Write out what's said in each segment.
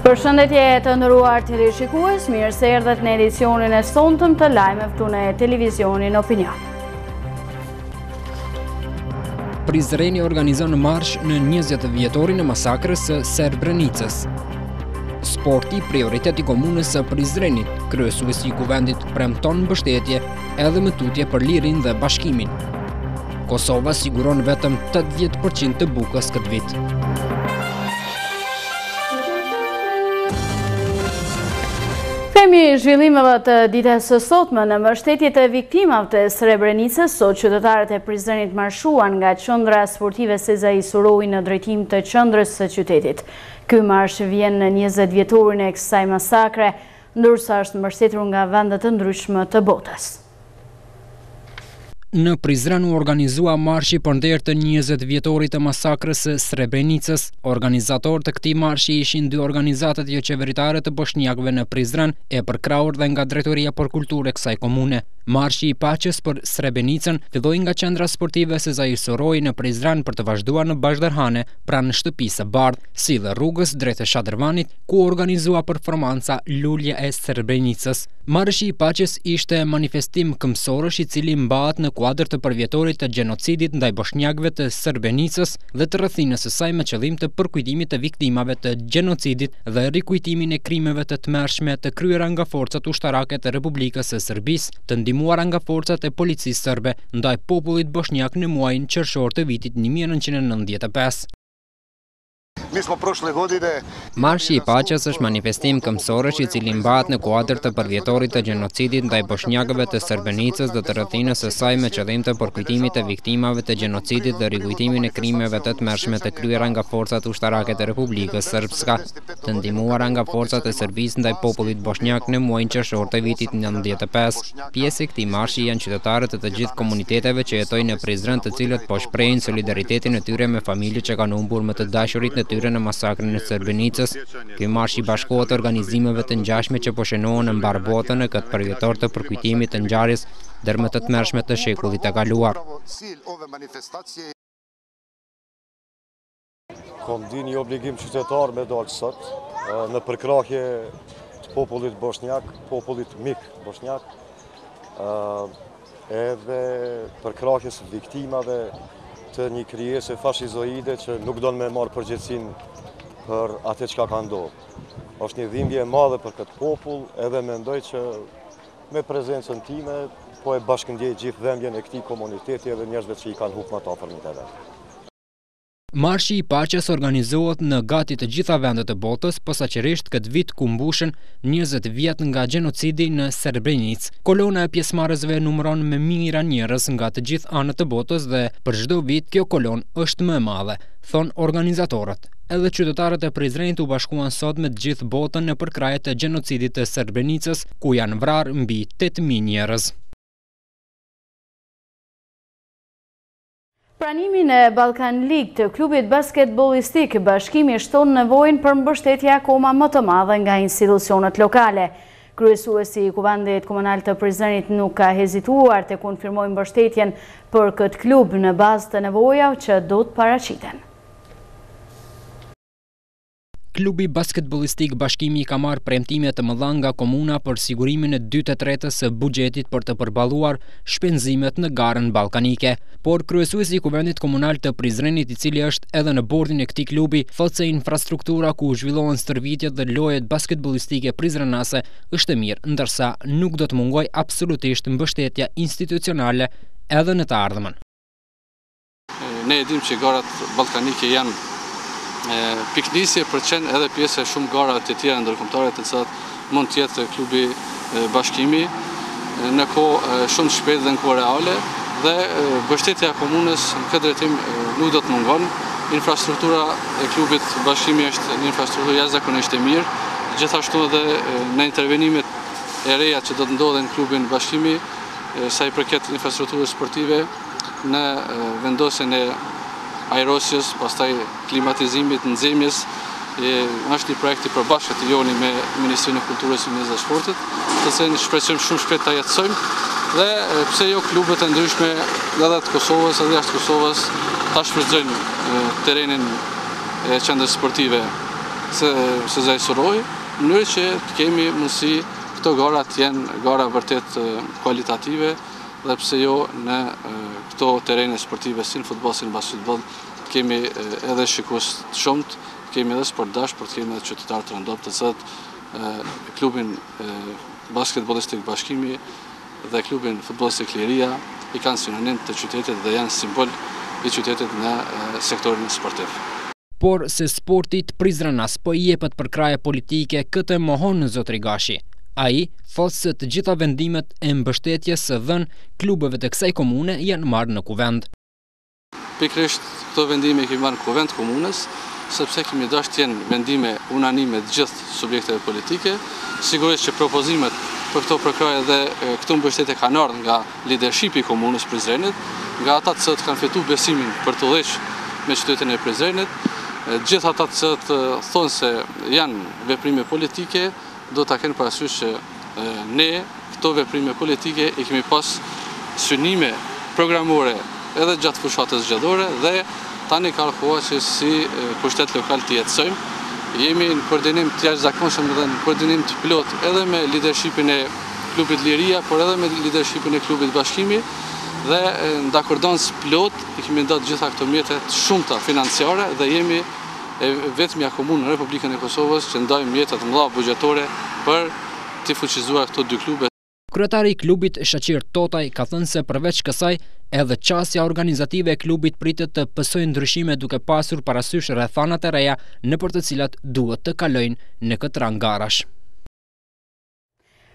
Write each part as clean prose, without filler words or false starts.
Përshëndetje të nderuar teleshikues, mirë se erdhët në edicionin e sonëm të lajmeve këtu në televizionin Opinion. Prizreni organizon marsh në 20 vjetorin e masakrës së Srebrenicës. Sporti prioritet i komunës së Prizrenit, kryesuesi i kuvendit premton mbështetje edhe me tutje për lirin dhe bashkimin. Kosova siguron vetëm 80% të bukës këtë vit. Themi zhvillimeve të ditës së sotme në mbështetje të viktimave të Srebrenicës, sot qytetarët e Prizrenit marshuan nga qendra sportive Sezai Suroi në drejtim të qendrës së qytetit. Ky marsh vjen në 20 vjetorin e kësaj masakre, ndërsa është mbështetur nga vende të ndryshme të botës. Në Prizren u organizua marshi përnder të 20 vjetorit të masakrës së Srebrenicës. Organizator të këtij marshi ishin dy organizatat jo qeveritare të bosnjakëve në Prizren, e përkrahur dhe nga Drejtoria për Kulturë e kësaj komune. Marshi i paqes për Srebrenicën filloi nga qendra sportive Sezai Suroi në Prizren për të vazhduar në Bashdarhane, pranë shtëpisë së bardhë, si dhe rrugës drejt Shadrvanit, ku organizua performanca Lulja e Srebrenicës. Marshi i paqes ishte manifestim këmbësorësh i cili mbahet në kuadër të përvjetorit të gjenocidit ndaj bosnjakëve të Srebrenicës dhe të rrethinës së saj me qëllim të përkujtimit të viktimave të gjenocidit dhe rikujtimin e krimeve të tmerrshme të kryera nga forcat ushtarake të Republikës së Serbisë, të ndihmuara nga forcat e policisë serbe ndaj popullit bosnjak në muajin qershor të vitit 1995. Marshi i paqes është manifestim këmbësorësh i cili mbahet në kuadër të përvjetorit të gjenocidit ndaj bosnjakëve të Srebrenicës dhe të rrethinës së saj me qëllim të përkujtimit të viktimave të gjenocidit dhe rikujtimin e krimeve të tmerrshme të kryera nga forcat ushtarake të Republikës Srpska, të ndihmuara nga forcat e Serbisë ndaj popullit bosnjak në muajin qershor të vitit 1995. Pjesë e këtij marshi janë qytetarët e të gjithë komuniteteve që jetojnë në Prizren, të cilët po shprehin solidaritetin e tyre me familjet që kanë humbur më të dashurit në tyre në masakrën e Srebrenicës. Ky marsh i bashkohet organizimeve të ngjashme që po shënohen në mbar botën në këtë përvjetor të përkujtimit të ngjarjes ndër më të tmerrshme të shekullit të kaluar. Kom di një obligim qytetar me dalë sot në përkrahje të popullit bosnjak, popullit mik bosnjak, edhe përkrahjes viktimave të një krijese fashizoide që nuk don me marrë përgjegjësinë për atë çka ka ndodhur. Është një dhimbje e madhe për këtë popull, edhe mendoj që me prezencën time po e bashkëndjej gjithë dhimbjen e këtij komuniteti edhe njerëzve që i kanë humbur më të afërmit e vet. Marshi i paqes organizohet në gati të gjitha vendet e botës, posaçërisht këtë vit ku mbushen 20 vjet nga gjenocidi në Srebrenicë. Kolona e pjesëmarrësve numëron me mijëra njerëz nga të gjithë anët të botës dhe për çdo vit kjo kolonë është më e madhe, thon organizatorët. Edhe qytetarët e Prizrenit u bashkuan sot me të gjithë botën në përkrahje të gjenocidit të Srebrenicës, ku janë vrarë mbi 8000 njerëz. Pranimin e Balkan League të klubit basketbollistik, bashkimi shton nevojën për mbështetje akoma më të madhe nga institucionet lokale. Kryesuesi i Kuvendit Komunal të Prizrenit nuk ka hezituar të konfirmojë mbështetjen për këtë klub në bazë të nevojave që do të paraqiten. Klubi basketbollistik Bashkimi ka marrë premtime të mëdha nga komuna për sigurimin e 2/3 së buxhetit për të përballuar shpenzimet në garën ballkanike. Por kryesuesi i Kuvendit Komunal të Prizrenit, i cili është edhe në bordin e këtij klubi, thotë se infrastruktura ku zhvillohen stërvitjet dhe lojët basketbollistike prizrenase është e mirë, ndërsa nuk do të mungojë absolutisht mbështetja institucionale edhe në të ardhmen. Ne e dim që garat ballkanike janë piknisje për qenë edhe pjesë e shumë garave të tjera ndërkombëtare të cilat mund të jetë klubi Bashkimi në kohë shumë shpejt dhe në kohë reale, dhe mbështetja e komunës në këtë drejtim nuk do të mungon. Infrastruktura e klubit Bashkimi është një infrastrukturë jashtëzakonisht e mirë, gjithashtu edhe në intervenimet e reja që do të ndodhen në klubin Bashkimi sa i përket infrastrukturës sportive në vendosjen e aerosjes, pastaj klimatizimit, nxemjes, është një projekt i përbashkët i joni me Ministrinë e Kulturës dhe Mjedisë Sportit, të cilin shpresojmë shumë shpejt ta jetësojmë, dhe pse jo klubet e ndryshme edhe të Kosovës edhe jashtë Kosovës ta shfrytëzojnë terrenin e qendrës sportive Sezai Suroi, në mënyrë që të kemi mundësi këto gara të jenë gara vërtet kualitative dhe pse jo në këto terene sportive si në futboll, si në basketboll, kemi edhe shikues të shumt, kemi edhe sportdash, por kemi edhe qytetarë të rëndom, të cilët klubin basketbollistik Bashkimi dhe klubin futbollistik Liria i kanë sinonim të qytetit dhe janë simbol i qytetit në sektorin sportiv. Por se sportit Prizrenas po i jepet për kraje politike, këtë mohon zotri Gashi. Ai thotë se të gjitha vendimet e mbështetjes së dhënë klubeve të kësaj komune janë marrë në kuvend. Pikërisht këto vendime i kemi marrë në kuvend komunës, sepse kemi dashur të jenë vendime unanime të gjithë subjekteve politike. Sigurisht që propozimet për këto përkraje dhe këto mbështetje kanë ardhur nga leadershipi i komunës Prizrenit, nga ata që kanë fituar besimin për të udhëhequr me qytetin e Prizrenit. Gjithë ata që thonë se janë veprime politike, do ta kenë parasysh që ne këto veprime politike i kemi pas synime programore edhe gjatë fushatës zgjedhore dhe tani ka koha që si pushtet lokal të jetësojmë. Jemi në koordinim të jashtëzakonshëm dhe në koordinim të plot edhe me leadershipin e klubit Liria, por edhe me leadershipin e klubit Bashkimi dhe në dakordans plot i kemi ndarë gjitha këto mjete të shumta financiare dhe jemi vetmja komunë në Republikën e Kosovës që ndajmë mjete të mëdha buxhetore për të fuqizuar këto dy klube. Kryetari i klubit Shaqir Totaj ka thënë se përveç kësaj edhe qasja organizative e klubit pritet të pësojë ndryshime duke pasur parasysh rrethanat e reja nëpër të cilat duhet të kalojnë në këtë rang garash.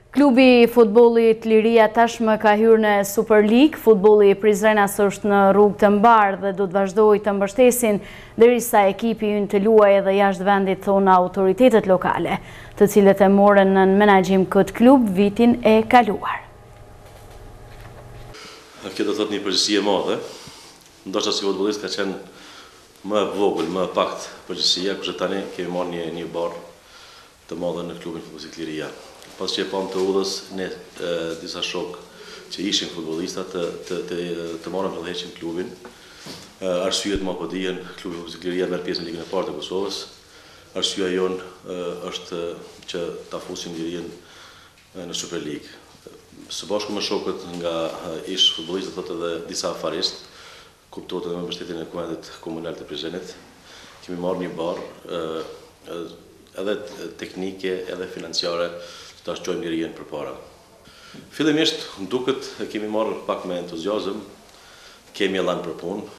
Klubi futbollit Liria tashmë ka hyrë në Super League. Futbolli i Prizrenas është në rrugë të mbarë dhe do të vazhdojë të mbështesin derisa ekipi ynë të luajë edhe jashtë vendit, thonë autoritetet lokale, të cilët e morën në menaxhim këtë klub vitin e kaluar. Kjo do të thotë një përgjegjësi e madhe. Ndoshta si futbollist ka qenë më vogël, më pakt përgjegjësia, kurse tani kemi marrë një barë të madhe në klubin futbollistik Liria. Pas që e pam të udhës, ne disa shok që ishin futbollistat të marrën të udhëheqin klubin. Arsyet më po dihen, klubi futbollistik Liria merr pjesë në ligën e parë të Kosovës. Arsyeja jonë është që ta fusim Lirinë në Super League. Së bashku me shokët nga ish futbollistët, thotë edhe disa afarist, kuptohet edhe me mbështetjen e kuvendit komunal të Prizrenit, kemi marrë një barë edhe teknike, edhe financiare, që ta shqojmë Lirinë përpara. Fillimisht, më duket kemi marrë pak me entuziazëm, kemi elan për punë.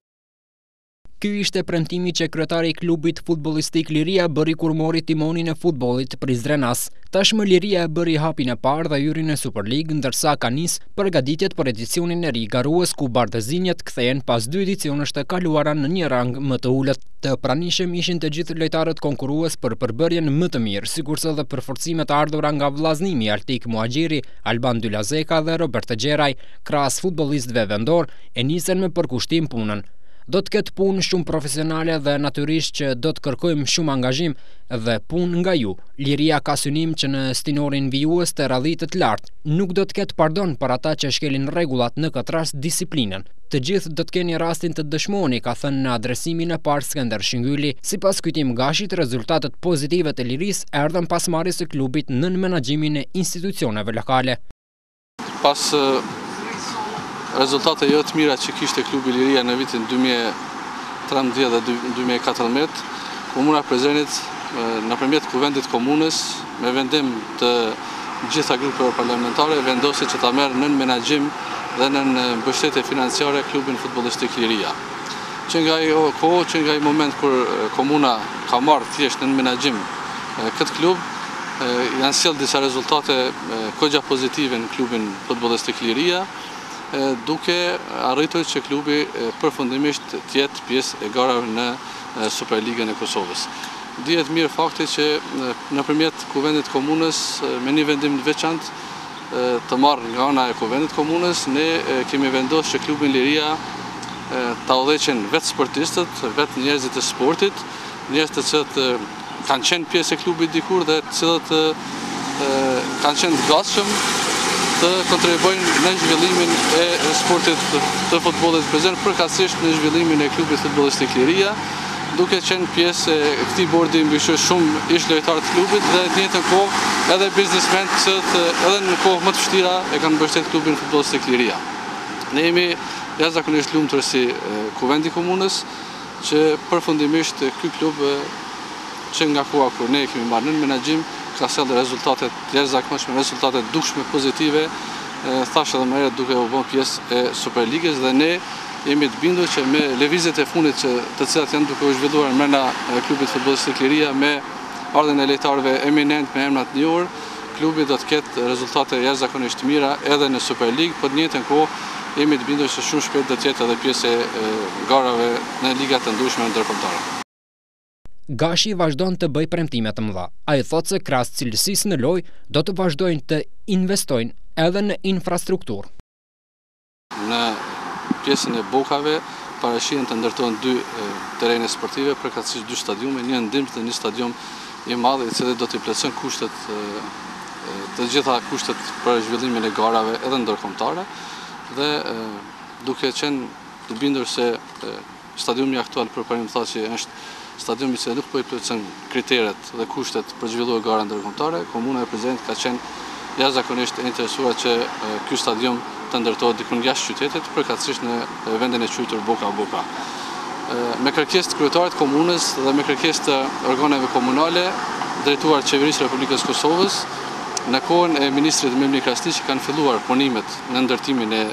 Ky ishte premtimi që kryetari i klubit futbollistik Liria bëri kur mori timonin e futbollit Prizrenas. Tashmë Liria e bëri hapin e parë dhe hyri në Super League, ndërsa ka nisë përgatitjet për edicionin e ri garues, ku Bardëzinjat kthehen pas 2 edicionesh të kaluara në një rang më të ulët. Të pranishëm ishin të gjithë lojtarët konkurrues për përbërjen më të mirë, sikurse edhe për forcimet ardhura nga vllaznimi Altik Muaxhiri, Alban Dylazeka dhe Robert Gjeraj, krahas futbollistëve vendor, e nisën me përkushtim punën. Do të ketë punë shumë profesionale dhe natyrisht që do të kërkojmë shumë angazhim dhe punë nga ju. Liria ka synim që në stinorin vijues të radhitë të lartë nuk do të ketë pardon për ata që shkelin rregullat, në këtë rast disiplinën. Të gjithë do të keni rastin të dëshmoni, ka thënë në adresimin e parë Skënder Shingylli. Sipas Kujtim Gashit, rezultatet pozitive të Lirisë erdhën pas marrjes së klubit në menaxhimin e institucioneve lokale. Pas rezultate jo të mira që kishte klubi Liria në vitin 2013 dhe 2014, Komuna Prizrenit nëpërmjet kuvendit komunës me vendim të gjitha grupeve parlamentare vendosi që ta merr në menaxhim dhe në mbështetje financiare klubin futbollistik Liria. Që nga ajo kohë, që nga ai moment kur komuna ka marrë thjesht në menaxhim këtë klub, janë sjell disa rezultate kogja pozitive në klubin futbollistik Liria, duke arritur që klubi përfundimisht të jetë pjesë e garave në Superligën e Kosovës. Dihet mirë fakti që nëpërmjet kuvendit komunës, me një vendim të veçantë të marrë nga ana e kuvendit komunës, ne kemi vendosur që klubin Liria ta udhëheqin vetë sportistët, vetë njerëzit e sportit, njerëz të cilët kanë qenë pjesë e klubit dikur dhe të cilët kanë qenë të gatshëm të kontribuojnë në zhvillimin e sportit të futbollit prezant, përkatësisht në zhvillimin e klubit futbollistik Liria, duke qenë pjesë e këtij bordi mbështetur shumë ish lojtarë të klubit dhe në të njëjtën kohë edhe biznesmen që edhe në kohë më të vështira e kanë mbështetur klubin futbollistik Liria. Ne jemi jashtëzakonisht lumtur si kuvendi komunës që përfundimisht ky klub që nga koha kur ne kemi marrë në menaxhim ka sjellë rezultate të jashtëzakonshme, rezultate dukshme pozitive, thash edhe më herët duke u bërë pjesë e Superligës dhe ne jemi të bindur që me lëvizjet e fundit të cilat janë duke u zhvilluar brenda klubit futbollistik Liria me ardhen e lojtarëve eminent me emra të njohur, klubi do të ketë rezultate jashtëzakonisht mira edhe në Superligë, por në të njëjtën kohë jemi të bindur se shumë shpejt do të jetë edhe pjesë e garave në ligat të ndryshme ndërkombëtare. Gashi vazhdon të bëj premtime të mëdha. Ai thotë se krahas cilësisë në lojë do të vazhdojnë të investojnë edhe në infrastrukturë. Në pjesën e Bokave parashihen të ndërtohen 2 terrene sportive, përkatësisht 2 stadiume, një ndimës dhe një stadium i madh i cili do të plotëson të gjitha kushtet për zhvillimin e garave edhe ndërkombëtare dhe duke qenë të bindur se stadiumi aktual për Parimthaçi është stadiumi që nuk po i plotëson kriteret dhe kushtet për zhvilluar gara ndërkombëtare, komuna e Prizrenit ka qenë jashtëzakonisht e interesuar që ky stadium të ndërtohet diku jashtë qytetit, përkatësisht në vendin e quajtur Boka. Me kërkesë të kryetarit të komunës dhe me kërkesë të organeve komunale, drejtuar qeverisë Republikës Kosovës, në kohën e ministrit Memli Krasniqi kanë filluar punimet në ndërtimin e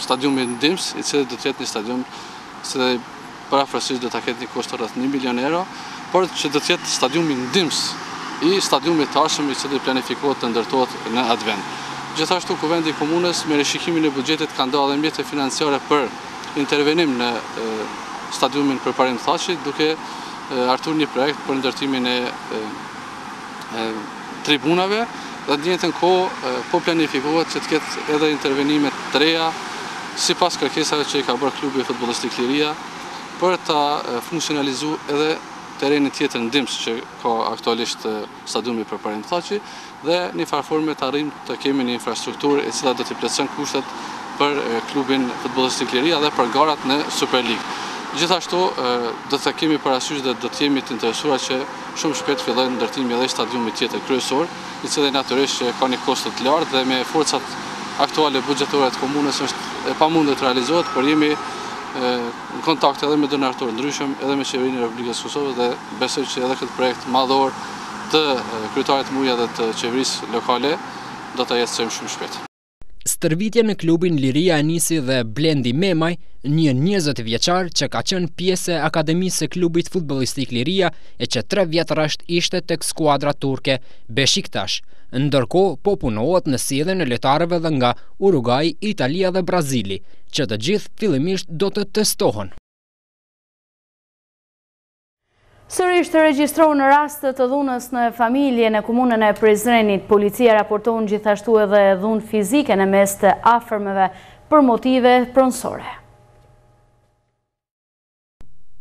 stadiumit Ndims, i cili do të jetë një stadium që parafrasisht do ta ketë një kosto rreth 1 milion euro, por që do të jetë stadiumi Ndims i stadiumit të ardhshëm i cili planifikohet të ndërtohet në atë vend. Gjithashtu kuvendi i komunës me rishikimin e buxhetit ka ndalë dhe mjete financiare për intervenim në stadiumin për Parimthaçi, duke hartuar një projekt për ndërtimin e tribunave dhe në të njëjtën kohë po planifikohet që të ketë edhe intervenime të reja sipas kërkesave që i ka bërë klubi futbollistik Liria për ta funksionalizuar edhe terrenin tjetër Ndims që ka aktualisht stadiumi për Parimthaçi dhe në farforme të arrijmë të kemi një infrastrukturë e cila do të plotëson kushtet për klubin futbollistik Liria dhe për garat në Superligë. Gjithashtu do të kemi parasysh dhe do të jemi të interesuar që shumë shpejt fillojë ndërtimi edhe stadiumit tjetër kryesor, i cili natyrisht ka një kosto të lartë dhe me forcat aktuale buxhetore të komunës është e pamundur të realizohet, por jemi në kontakt edhe me donatorë ndryshëm, edhe me qeverinë e Republikës Kosovës dhe besoj që edhe këtë projekt madhor të kryetarit Muja dhe të qeverisë lokale do ta jetësojmë shumë shpejt. Stërvitje në klubin Liria e nisi dhe Blendi Memaj, një 20 vjeçar që ka qenë pjesë e akademisë së klubit futbollistik Liria e që 3 vjet rresht ishte tek skuadra turke Beşiktaş. Ndërkohë po punohet në sjelljen e lojtarëve dhe nga Uruguay, Italia dhe Brazili, që të gjithë fillimisht do të testohen. Sërish të regjistrohen në rastet të dhunës në familje në komunën e Prizrenit, policia raporton gjithashtu edhe dhunë fizike në mes të afërmëve për motive pronësore.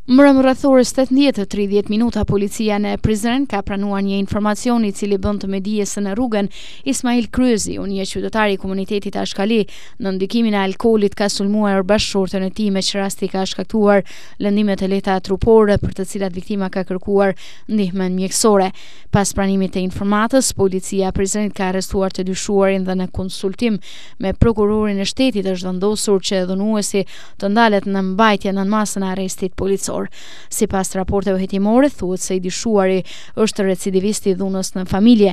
Mbrëmë rrethorës 18:30 minuta policia në Prizren ka pranuar një informacion i cili bën të medijes në rrugën Ismail Kryezi, një qytetar i komunitetit Ashkali, në ndikimin e alkoolit ka sulmuar bashkëshortën e tij me që rasti ka shkaktuar lëndime të lehta trupore për të cilat viktima ka kërkuar ndihmën mjekësore. Pas pranimit të informatës, policia e Prizrenit ka arrestuar të dyshuarin dhe në konsultim me prokurorin e shtetit është vendosur që dhunuesi të ndalet në mbajtje në masën e arrestit policor. Sipas raporteve hetimore, thuhet se i dyshuari është recidivist i dhunës në familje.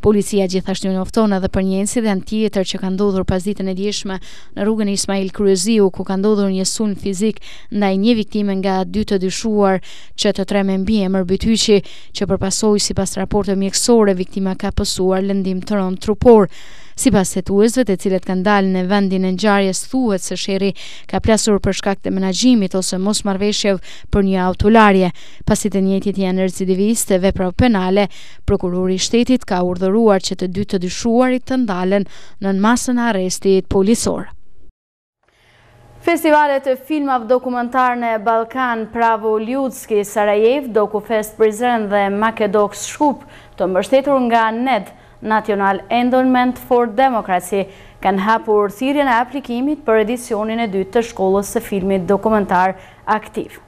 Policia gjithashtu njofton edhe për një incident tjetër që ka ndodhur pas ditën e djeshme në rrugën Ismail Kryeziu, ku ka ndodhur një sulm fizik ndaj një viktime nga 2 të dyshuar që të 3 me mbiemër Bytyqi, që përpasoi sipas raporteve mjekësore viktima ka pësuar lëndim të rënd trupor. Sipas hetuesve, të cilët kanë dalë në vendin e ngjarjes, thuhet se sherri ka plasur për shkak të menaxhimit ose mosmarrveshjev për një autolarje. Pasi të njëjtit janë recidivistë vepra penale, prokurori i shtetit ka urdhëruar që të 2 të dyshuarit të ndalen në masën e arrestit policor. Festivalet e filmave dokumentar në Ballkan, Pravo Ljudski, Sarajev, Dokufest Prizren dhe Makedox Shkup, të mbështetur nga NED, National Endowment for Democracy, kanë hapur thirrjen e aplikimit për edicionin e 2 të shkollës së filmit dokumentar aktiv.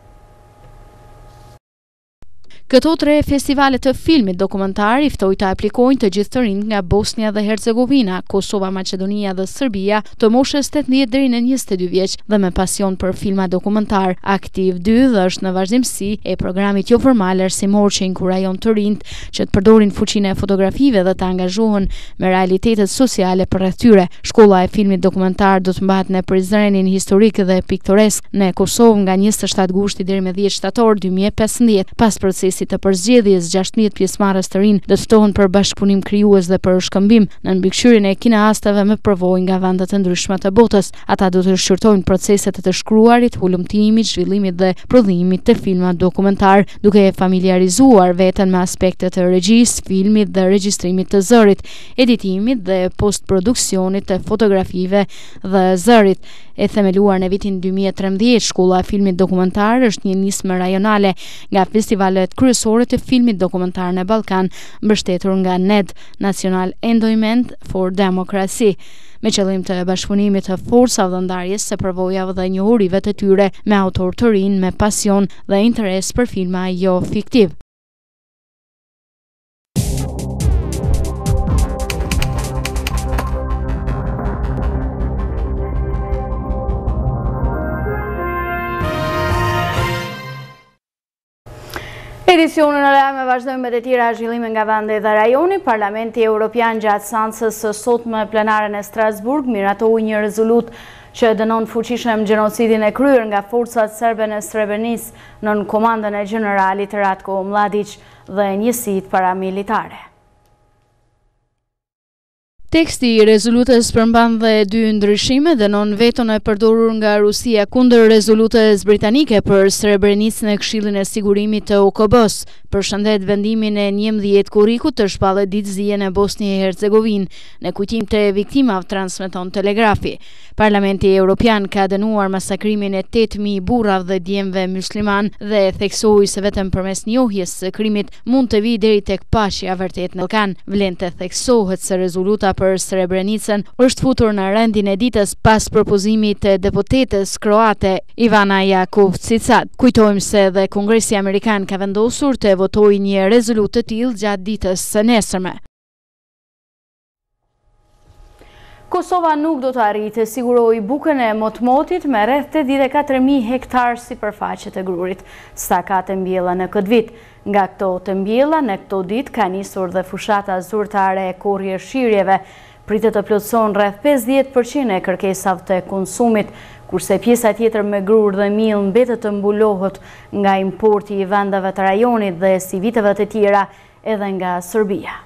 Këto 3 festivale të filmit dokumentar i ftoi të aplikojnë të gjithë të rinjt nga Bosnia dhe Hercegovina, Kosova, Maqedonia dhe Serbia, të moshës 18 deri në 22 vjeç dhe me pasion për filma dokumentar. Aktiv 2 dhe është në vazhdimsi e programit jo formal arsimor që inkurajon të rinjt që të përdorin fuqinë e fotografive dhe të angazhohen me realitetet sociale përreth tyre. Shkolla e filmit dokumentar do të mbahet në Prizrenin historik dhe piktoresk në Kosovë nga 27 gushti deri me 10 shtator 2015. Pas procesit të përzgjedhjes, 16 pjesëmarrës të rinj do të ftohen për bashkëpunim krijues dhe për shkëmbim në mbikëqyrjen e kineastëve me përvojë nga vende të ndryshme të botës. Ata do të shqyrtojnë proceset e të shkruarit, hulumtimit, zhvillimit dhe prodhimit të filma dokumentar, duke e familiarizuar veten me aspektet e regjisë, filmit dhe regjistrimit të zërit, editimit dhe postproduksionit të fotografive dhe zërit. E themeluar në vitin 2013, Shkolla e filmit dokumentar është një nismë rajonale nga festivalet kryesore të filmit dokumentar në Ballkan, mbështetur nga NED, National Endowment for Democracy, me qëllim të bashkëpunimit të forcave dhe ndarjes së përvojave dhe njohurive të tyre me autor të rinj me pasion dhe interes për filma jo fiktiv. Edicionin e lajmeve vazhdojmë me të tjera zhvillime nga vende dhe rajoni. Parlamenti Evropian gjatë seancës së sotme plenare në Strasburg miratoi një rezolutë që dënon fuqishëm gjenocidin e kryer nga forcat serbe në Srebrenicë nën komandën e generalit Ratko Mladić dhe njësitë paramilitare. Teksti i rezolutës përmban dhe 2 ndryshime, dënon veton e përdorur nga Rusia kundër rezolutës britanike për Srebrenicën në Këshillin e Sigurimit të OKB-s. Përshëndet vendimin e 11 korrikut të shpallë ditëzie në Bosni e Hercegovinë në kujtim të viktimave, transmeton Telegrafi. Parlamenti Evropian ka dënuar masakrimin e 8.000 burrave dhe djemve musliman dhe theksoi se vetëm përmes njohjes së krimit mund të vijë deri tek paqja vërtet në Ballkan. Vlen të theksohet se rezoluta për Srebrenicën është futur në rendin e ditës pas propozimit të deputetes kroate Ivana Jakovčića. Kujtojmë se dhe Kongresi Amerikan ka vendosur të votojë një rezolutë të tillë gjatë ditës së nesërme. Kosova nuk do të arrijë të sigurojë bukën e motmotit me rreth 84.000 hektar sipërfaqe të grurit, sa ka të mbjella në këtë vit. Nga këto të mbjella në këto ditë ka nisur dhe fushata zyrtare e korrjeshirjeve, pritet të plotëson rreth 50% e kërkesave të konsumit, kurse pjesa tjetër me grur dhe miell mbetet të mbulohet nga importi i vendeve të rajonit dhe si viteve të tjera edhe nga Serbia.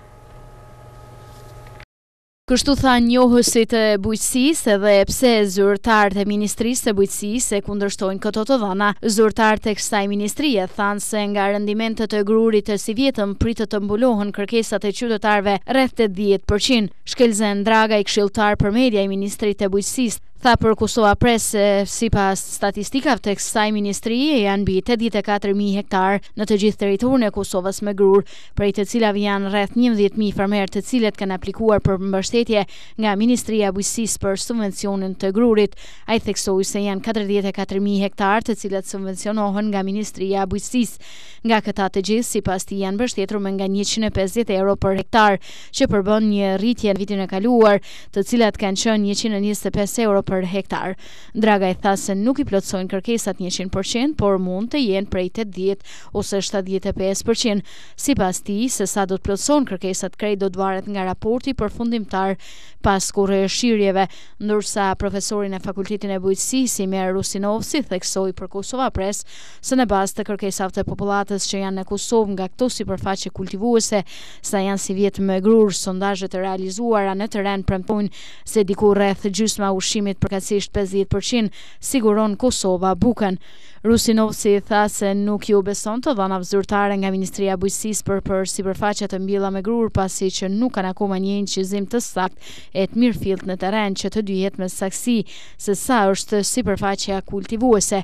Kështu tha njohësit e bujqësisë edhe pse zyrtarët e Ministrisë së Bujqësisë e kundërshtojnë këto të dhëna. Zyrtarët e kësaj ministrie thanë se nga rendimentet e grurit të sivjetëm pritet të mbulohen kërkesat e qytetarëve rreth 80%. Shkelzen Dragaj, këshilltar për media i Ministrisë të Bujqësisë, tha për Kosova Press se sipas statistikave të kësaj ministrie janë mbi 84.000 hektar në të gjithë territorin e Kosovës me grur, prej të cilave janë rreth 11.000 farmerë të cilët kanë aplikuar për mbështetje nga Ministria e Bujqësisë për subvencionin të grurit. Ai theksoi se janë 44.000 hektar të cilët subvencionohen nga Ministria e Bujqësisë. Nga këta të gjithë sipas tij janë mbështetur me nga 150 euro për hektar, që përbën një rritje në vitin e kaluar, të cilat kanë qenë 125 euro për hektar. Dragaj tha se nuk i plotësojnë kërkesat 100%, por mund të jenë prej 80 ose 75%. Sipas tij, se sa do të plotësojnë kërkesat krejt do të varet nga raporti përfundimtar pas korrjeshirjeve, ndërsa profesorin e Fakultetin e Bujqësisë Imer Rusinovci theksoi për Kosova Press se në bazë të kërkesave të popullatës që janë në Kosovë nga këto sipërfaqe kultivuese, sa janë si vjet me grur, sondazhet e realizuara në terren premtojnë se diku rreth gjysma ushqimit, përkatësisht 50%, siguron Kosova bukën. Rusinovci tha se nuk ju beson të dhënave zyrtare nga Ministria e Bujqësisë për sipërfaqe të mbjella me grur, pasi që nuk kanë akoma një incizim të saktë e të mirëfillt në terren që të dihet me saksi se sa është sipërfaqja kultivuese.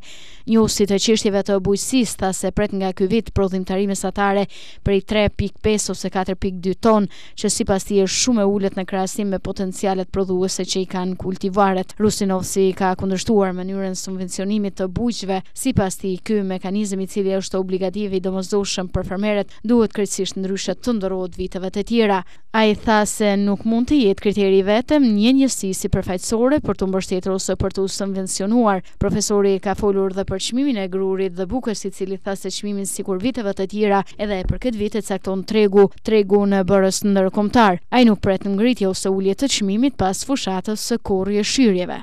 Njohësi të çështjeve të bujqësisë tha se pret nga ky vit prodhimtari mesatare prej 3.5 ose 4.2 ton, që sipas tij është shumë e ulët në krahasim me potencialet prodhuese që i kanë kultivaret. Rusinovci ka kundërshtuar mënyrën subvencionimit të bujqve. Sipas tij, ky mekanizëm, i cili është obligativ i domosdoshëm për fermerët, duhet krejtësisht ndryshe të ndërrohet viteve të tjera. Ai tha se nuk mund të jetë kriteri vetëm një njësi sipërfaqësore për të mbështetur ose për të subvencionuar. Profesori ka folur dhe për çmimin e grurit dhe bukës, i cili tha se çmimin sikur viteve të tjera edhe për këtë vit e cakton tregu në bërës ndërkombëtar. Ai nuk pret ngritje ose ulje të çmimit pas fushatës së korrje shyrjeve.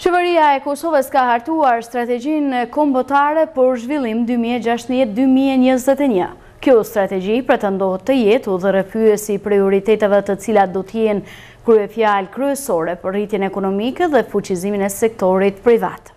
Qeveria e Kosovës ka hartuar strategjinë kombëtare për zhvillim 2016-2021. Kjo strategji pretendohet të jetë udhërrëfyesi i prioriteteve të cilat do të jenë kryefjalë kryesore për rritjen ekonomike dhe fuqizimin e sektorit privat.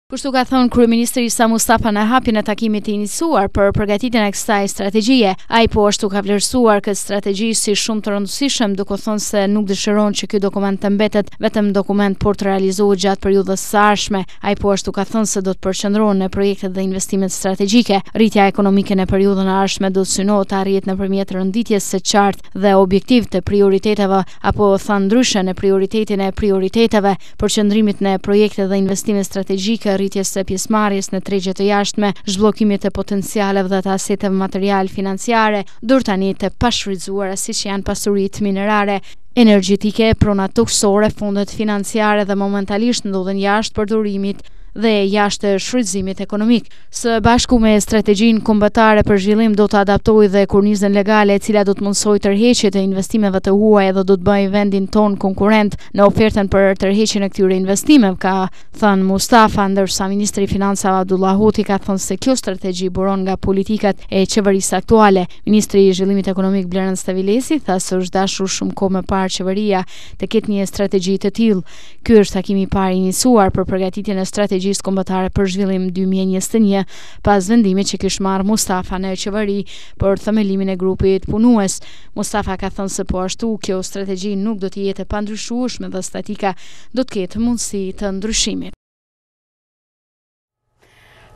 Kështu ka thënë kryeministri Isa Mustafa në hapjen e takimit të iniciuar për përgatitjen e kësaj strategjie. Ai po ashtu ka vlerësuar këtë strategji si shumë të rëndësishëm, duke thënë se nuk dëshiron që ky dokument të mbetet vetëm dokument, por të realizohet gjatë periudhës së ardhshme. Ai po ashtu ka thënë se do të përqendrohen në projektet dhe investimet strategjike. Rritja ekonomike në periudhën e ardhshme do të synohet të arrihet nëpërmjet renditjes së qartë dhe objektiv të prioriteteve, apo thënë ndryshe në prioritetin e prioriteteve, përqendrimit në projekte dhe investime strategjike, rritjes së pjesëmarrjes në tregje të jashtme, zhbllokimit të potencialeve dhe të aseteve material financiare, dur tani të pashfrytzuara siç janë pasuritë minerare, energjetike, pronat toksore, fondet financiare dhe momentalisht ndodhen jashtë përdorimit dhe jashtë shfrytëzimit ekonomik. Së bashku me strategjinë kombëtare për zhvillim do të adaptojë dhe kornizën legale, e cila do të mundsojë tërheqjet e investimeve të huaja dhe do të bëjë vendin ton konkurrent në ofertën për tërheqjen e këtyre investimeve, ka thënë Mustafa, ndërsa ministri i Financave Abdullah Hoti ka thënë se kjo strategji buron nga politikat e qeverisë aktuale. Ministri i Zhvillimit Ekonomik Bleran Stavilesi tha se është dashur shumë kohë më parë qeveria të ketë një strategji të tillë. Ky është takimi i parë iniciuar për përgatitjen e strategjisë kombëtare për zhvillim 2021 pas vendimit që kishte marrë Mustafa në qeveri për themelimin e grupit punues. Mustafa ka thënë se po ashtu kjo strategji nuk do të jetë e pandryshueshme dhe statika do të ketë mundësi të ndryshimit.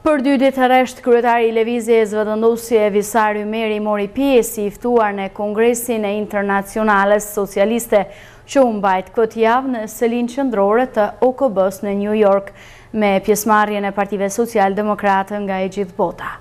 Për 2 ditë rresht, kryetari i Lëvizjes Vetëndosje Visar Ymeri mori pjesë i ftuar në Kongresin e Internacionales Socialiste që u mbajt këtë javë në selinë qendrore të OKB-s në New York, me pjesëmarrjen e partive social-demokrate nga e gjithë bota.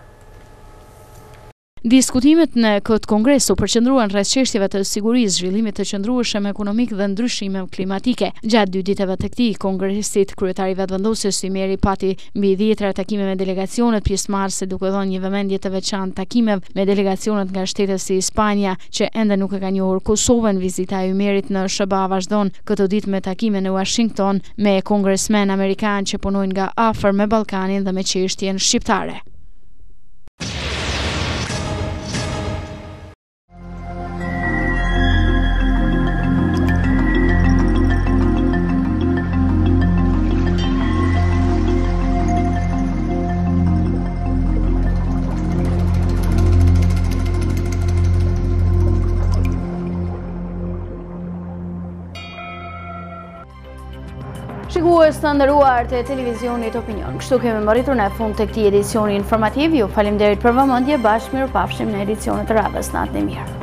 Diskutimet në këtë kongres u përqendruan rreth çështjeve të sigurisë, zhvillimit të qëndrueshëm ekonomik dhe ndryshimeve klimatike. Gjatë 2 ditëve të këtij kongresit, kryetari i Vetëvendosjes Ymeri pati mbi 10 takime me delegacionet pjesëmarrëse, duke dhënë një vëmendje të veçantë takimeve me delegacionet nga shtete si Spanja, që ende nuk e ka njohur Kosovën. Vizita e Ymerit në SBA vazhdon këtë ditë me takime në Washington me kongresmen amerikanë që punojnë nga afër me Ballkanin dhe me çështjen shqiptare. Shikues të nderuar të televizionit Opinion, kështu kemi mbërritur në fund të këtij edicioni informativ. Ju faleminderit për vëmendje, bashkë mirupafshim në edicionet e radhës. Natën e mirë.